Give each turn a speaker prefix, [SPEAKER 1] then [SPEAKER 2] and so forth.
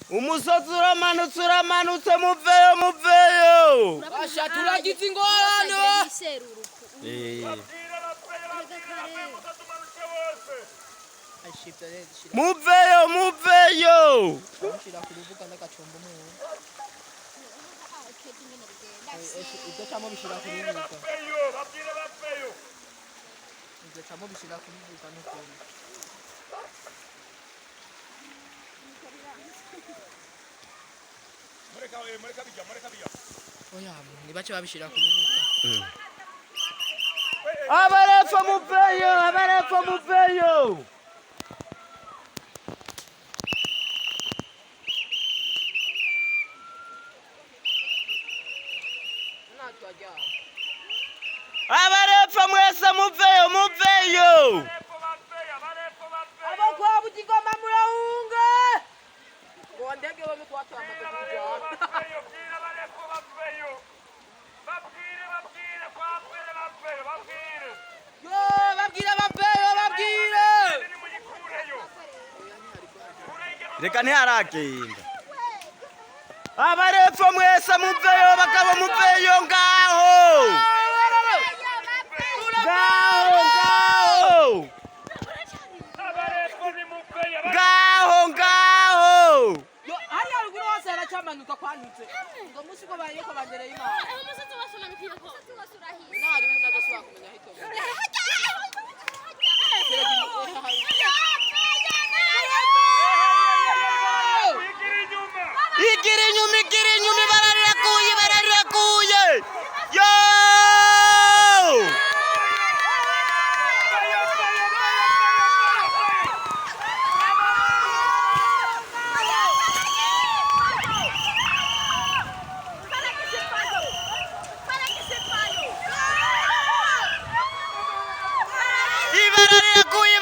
[SPEAKER 1] umusozi uramanutse muveyo.
[SPEAKER 2] Asha turagize ingorane.
[SPEAKER 1] Muveyo.
[SPEAKER 2] Oya, nibache babishira kurubuka.
[SPEAKER 1] Abarefa muveyo. Abarefa mwese muveyo.
[SPEAKER 2] Abakwa butigoma murahunga. Ngondege bamwe twatama
[SPEAKER 1] Reka ntiharakinda. Abarefa mwese muveyo bakaba muveyo ngaho.
[SPEAKER 2] Yo hari aruguru hose aracamanuka kwanutse. Ngo musi ko baye ko bandere y'Imana.
[SPEAKER 3] Umusatsi wasuna mikiyako.
[SPEAKER 2] Nari umuntu adashobora kumenya hito.
[SPEAKER 1] Igira inyuma bararirakuye. Yo! Ibararirakuye.